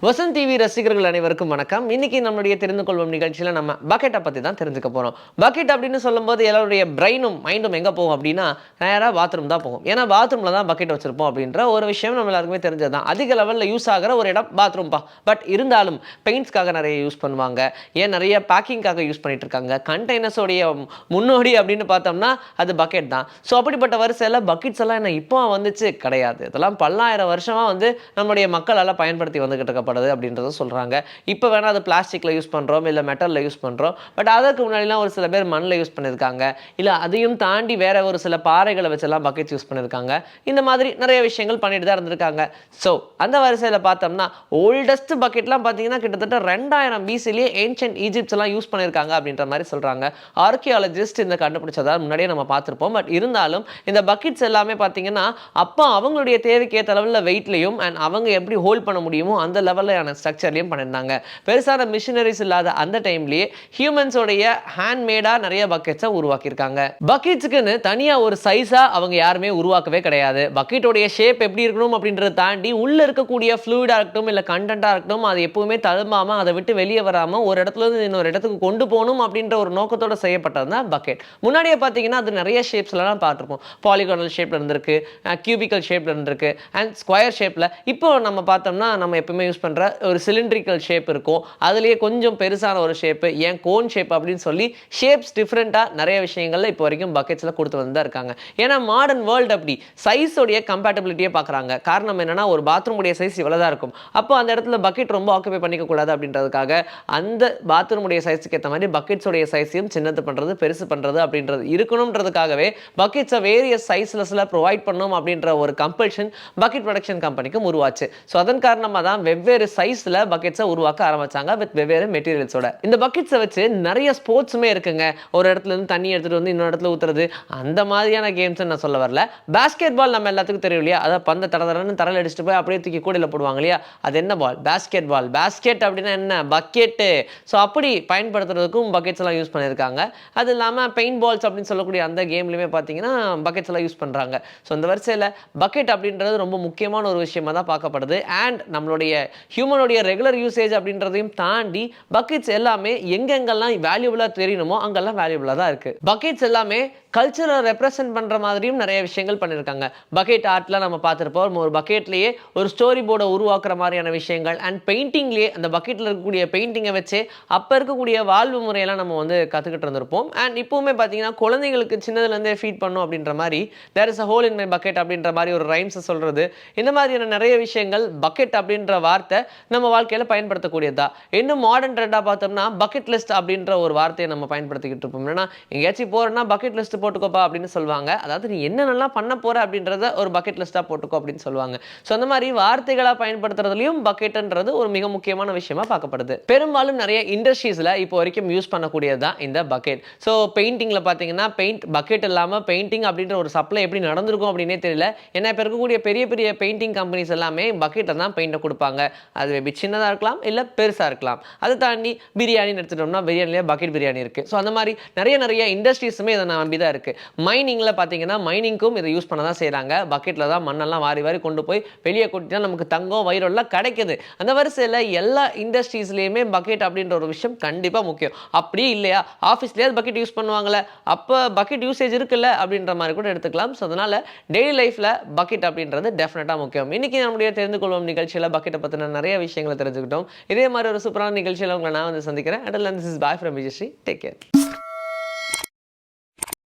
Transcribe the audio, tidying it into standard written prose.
Vasanth TV ரசிகர்கள் அனைவருக்கும் வணக்கம். இன்னைக்கு நம்மளுடைய தெரிந்து கொள்வோம் நிகழ்ச்சியில் நம்ம பக்கெட்டை பற்றி தான் தெரிஞ்சுக்க போகிறோம். பக்கெட் அப்படின்னு சொல்லும்போது எல்லாருடைய பிரெயினும் மைண்டும் எங்கே போகும் அப்படின்னா நேராக பாத்ரூம் தான் போகும். ஏன்னா பாத்ரூமில் தான் பக்கெட் வச்சிருப்போம் அப்படின்ற ஒரு விஷயம் நம்ம எல்லாருக்குமே தெரிஞ்சது தான். அதிக லெவலில் யூஸ் ஆகிற ஒரு இடம் பாத்ரூம் பா. பட் இருந்தாலும் பெயிண்ட்ஸ்க்காக நிறைய யூஸ் பண்ணுவாங்க, ஏன் நிறைய பேக்கிங்காக யூஸ் பண்ணிட்டு இருக்காங்க. கண்டெய்னர்ஸோடைய முன்னோடி அப்படின்னு பார்த்தோம்னா அது பக்கெட் தான். ஸோ அப்படிப்பட்ட வரிசையில் பக்கெட்ஸ் எல்லாம் என்ன இப்போ வந்துச்சு கிடையாது. இதெல்லாம் பல்லாயிரம் வருஷமாக நம்மளுடைய மக்களால் பயன்படுத்தி வந்துகிட்டு இருக்க அப்படின்றத சொல்றாங்க. இப்போ வேணா அது பிளாஸ்டிக்ல யூஸ் பண்றோம், இல்ல மெட்டல்ல யூஸ் பண்றோம். பட் அதற்கு முன்னாடிலாம் ஒரு சில பேர் மண்ணில் யூஸ் பண்ணியிருக்காங்க, இல்ல அதையும் தாண்டி வேற ஒரு சில பாறைகளை வச்செல்லாம் பக்கெட் யூஸ் பண்ணியிருக்காங்க. இந்த மாதிரி நிறைய விஷயங்கள் பண்ணிட்டு தான் இருந்திருக்காங்க. ஸோ அந்த வரிசையில் பார்த்தோம்னா ஓல்டஸ்ட் பக்கெட்லாம் பார்த்தீங்கன்னா கிட்டத்தட்ட 2000 பிசிலேயே ஏன்ஷியன்ட் ஈஜிப்ட்ஸ் எல்லாம் யூஸ் பண்ணியிருக்காங்க அப்படின்ற மாதிரி சொல்றாங்க. ஆர்கியாலஜிஸ்ட் இந்த கண்டுபிடிச்சதா முன்னாடியே நம்ம பார்த்துருப்போம். பட் இருந்தாலும் இந்த பக்கெட்ஸ் எல்லாமே பார்த்தீங்கன்னா அப்போ அவங்களுடைய தேவைக்கு ஏற்ற அளவில் வெயிட்லையும் அண்ட் அவங்க எப்படி ஹோல்ட் பண்ண முடியுமோ அந்த லெவலில் ஸ்ட்ரக்சர்லையும் பண்ணியிருந்தாங்க. பெருசான மிஷினரிஸ் இல்லாத அந்த டைம்லயே ஹியூமன்ஸோடைய ஹேண்ட்மேடா நிறைய பக்கெட்ஸை உருவாக்கியிருக்காங்க. பக்கெட்ஸுக்குன்னு தனியா ஒரு சைஸா அவங்க யாருமே உருவாக்கவே கிடையாது. பக்கெட்டோடைய ஷேப் எப்படி இருக்கணும் அப்படின்றத தாண்டி உள்ள இருக்கக்கூடிய ஃப்ளூயிடா இருக்கட்டும் இல்ல கண்டென்ட்டா இருக்கட்டும் அது எப்பவுமே தழும்பாம அதை விட்டு வெளியே வராம ஒரு இடத்துல இருந்து இன்னொரு இடத்துக்கு கொண்டு போகணும் அப்படின்ற ஒரு நோக்கத்தோட செய்யப்பட்டது தான் பக்கெட். முன்னாடியே பார்த்தீங்கன்னா அது நிறைய ஷேப்ஸ்லாம் பார்த்துருப்போம். பாலிகானல் ஷேப்ல இருந்திருக்கு, கியூபிக்கல் ஷேப்ல இருந்திருக்கு அண்ட் ஸ்கொயர் ஷேப்ல. இப்போ நம்ம பார்த்தோம்னா நம்ம எப்பவுமே யூஸ் பண்ற ஒரு சிலிண்ட்ரிக்கல் ஷேப் இருக்கும், அதுலயே கொஞ்சம் பெருசான ஒரு ஷேப், ஏன் கோன் ஷேப் அப்படின்னு சொல்லி ஷேப்ஸ் டிஃப்ரெண்டா நிறைய விஷயங்கள்ல இப்போ வரைக்கும் பக்கெட்ஸ்ல கொடுத்து வந்து இருக்காங்க. ஏன்னா மாடர்ன் வேர்ல்டு அப்படி சைஸோடைய கம்பேட்டபிலிட்டியை பார்க்குறாங்க. காரணம் என்னன்னா ஒரு பாத்ரூமுடைய சைஸ் இவ்வளவுதான் இருக்கும், அப்போ அந்த இடத்துல பக்கெட் ரொம்ப ஆக்குபை பண்ணிக்க கூடாது அப்படின்றதுக்காக அந்த பாத்ரூமுடைய சைஸுக்கு ஏற்ற மாதிரி பக்கெட்ஸோடைய சைஸையும் சின்னது பண்றது பெருசு பண்றது அப்படின்றது இருக்கணும்ன்றதுக்காகவே பக்கெட்ஸை வேரியஸ் சைஸ்ல ப்ரொவைட் பண்ணணும் அப்படின்ற ஒரு கம்பல்ஷன் பக்கெட் ப்ரொடக்ஷன் கம்பெனிக்கும் உருவாச்சு. ஸோ அதன் காரணமாக தான் வெவ்வேறு சைஸ்ல பக்கெட்ஸை உருவாக்க ஆரம்பிச்சாங்க வித் வெவ்வேறு மெட்டீரியல்ஸோட. இந்த பக்கெட்ஸை வச்சு நிறைய ஸ்போர்ட்ஸுமே இருக்குங்க. ஒரு இடத்துல இருந்து தண்ணி எடுத்துட்டு வந்து இன்னொரு இடத்துல ஊத்துறது, அந்த மாதிரியான கேம்ஸ் நான் சொல்ல வரல. பாஸ்கெட் பால் நம்ம எல்லாத்துக்கும் தெரியும் இல்லையா, அதை பந்த தடதரன்னு தரையில் அடிச்சுட்டு போய் அப்படியே தூக்கி கூடையில போடுவாங்க இல்லையா, அது என்ன பால்? பாஸ்கெட் பால். பாஸ்கெட் அப்படின்னா என்ன? பக்கெட்டு. ஸோ அப்படி பயன்படுத்துறதுக்கும் பக்கெட்ஸ் எல்லாம் யூஸ் பண்ணியிருக்காங்க. அது இல்லாமல் பெயிண்ட் பால்ஸ் அப்படின்னு சொல்லக்கூடிய அந்த கேம்லையுமே பார்த்தீங்கன்னா பக்கெட்ஸ் எல்லாம் யூஸ் பண்ணுறாங்க. ஸோ இந்த வரிசையில் பக்கெட் அப்படின்றது ரொம்ப முக்கியமான ஒரு விஷயமா தான் பார்க்கப்படுது. அண்ட் நம்மளுடைய ஹியூமனுடைய ரெகுலர் யூசேஜ் அப்படின்றதையும் தாண்டி பக்கெட்ஸ் எல்லாமே எங்கெங்கெல்லாம் வேல்யூபிளாக தெரியணுமோ அங்கெல்லாம் வேல்யூபிளாக தான் இருக்குது. பக்கெட்ஸ் எல்லாமே கல்ச்சரை ரெப்ரசென்ட் பண்ணுற மாதிரியும் நிறைய விஷயங்கள் பண்ணியிருக்காங்க. பக்கெட் ஆர்ட்லாம் நம்ம பார்த்துருப்போம். ஒரு பக்கெட்லேயே ஒரு ஸ்டோரி போர்டை உருவாக்குற மாதிரியான விஷயங்கள் அண்ட் பெயிண்டிங்லேயே அந்த பக்கெட்டில் இருக்கக்கூடிய பெயிண்டிங்கை வச்சு அப்போ இருக்கக்கூடிய வாழ்வு முறையெல்லாம் நம்ம கற்றுக்கிட்டு இருந்திருப்போம். அண்ட் இப்போவுமே பார்த்தீங்கன்னா குழந்தைங்களுக்கு சின்னதுலேருந்தே ஃபீட் பண்ணும் அப்படின்ற மாதிரி there is a hole in my bucket அப்படின்ற மாதிரி ஒரு ரைம்ஸை சொல்கிறது, இந்த மாதிரியான நிறைய விஷயங்கள் பக்கெட் அப்படின்ற வார்த்தை நம்ம வாழ்க்கையில் பயன்படுத்தக்கூடியதா. இன்னும் மாடர்ன் ட்ரெண்டாக பார்த்தோம்னா பக்கெட் லிஸ்ட் அப்படின்ற ஒரு வார்த்தையை நம்ம பயன்படுத்திக்கிட்டு இருப்போம். ஏன்னா எங்கேயாச்சும் போகிறோன்னா பக்கெட் லிஸ்ட் போட்டுக்கோப்பா அப்படின்னு சொல்லுவாங்க. அதாவது நீ என்னென்னலாம் பண்ண போற அப்படின்றத ஒரு பக்கெட் லிஸ்ட்டாக போட்டுக்கோ அப்படின்னு சொல்லுவாங்க. ஸோ அந்த மாதிரி வார்த்தைகளாக பயன்படுத்துறதுலையும் பக்கெட்ன்றது ஒரு மிக முக்கியமான விஷயமா பார்க்கப்படுது. பெரும்பாலும் நிறைய இண்டஸ்ட்ரீஸில் இப்போ வரைக்கும் யூஸ் பண்ணக்கூடியது தான் இந்த பக்கெட். ஸோ பெயிண்டிங்கில் பார்த்தீங்கன்னா பெயிண்ட் பக்கெட் இல்லாமல் பெயிண்டிங் அப்படின்ற ஒரு சப்ளை எப்படி நடந்திருக்கும் அப்படின்னே தெரியல. ஏன்னா இப்போ இருக்கக்கூடிய பெரிய பெரிய பெயிண்டிங் கம்பெனிஸ் எல்லாமே பக்கெட்டில் தான் பெயிண்டை கொடுப்பாங்க. அது மேபி சின்னதாக இருக்கலாம் இல்லை பெருசாக இருக்கலாம். அதை தாண்டி பிரியாணின்னு எடுத்துட்டோம்னா பிரியாணிலேயே பக்கெட் பிரியாணி இருக்குது. ஸோ அந்த மாதிரி நிறைய இண்டஸ்ட்ரீஸுமே இதை நம்பி தான் இருக்குது. மைனிங்கில் பார்த்தீங்கன்னா மைனிங்க்கும் இதை யூஸ் பண்ண தான் செய்கிறாங்க. பக்கெட்டில் தான் மண்ணெல்லாம் வாரி வாரி கொண்டு போய் வெளியே கொட்டினா நமக்கு தங்கம் வைரம்லாம் கிடைக்குது. அந்த வரிசையில் எல்லா இண்டஸ்ட்ரீஸ்லேயுமே பக்கெட் அப்படின்ற ஒரு விஷயம் கண்டிப்பாக முக்கியம். அப்படியே இல்லையா ஆஃபீஸ்லேயே பக்கெட் யூஸ் பண்ணுவாங்கள்ல, அப்போ பக்கெட் யூசேஜ் இருக்குல்ல அப்படின்ற மாதிரி கூட எடுத்துக்கலாம். ஸோ அதனால் டெய்லி லைஃப்பில் பக்கெட் அப்படின்றது டெஃபினட்டாக முக்கியம். இன்றைக்கி நம்முடைய தெரிந்து கொள்வோம் நிகழ்ச்சியில் பக்கெட்டை பற்றின நிறைய விஷயங்களை தெரிஞ்சுக்கிட்டோம். இதே மாதிரி ஒரு சூப்பரான நிகழ்ச்சியில் உங்களை நான் சந்திக்கிறேன். And this is bye from Vijayasri. Take care.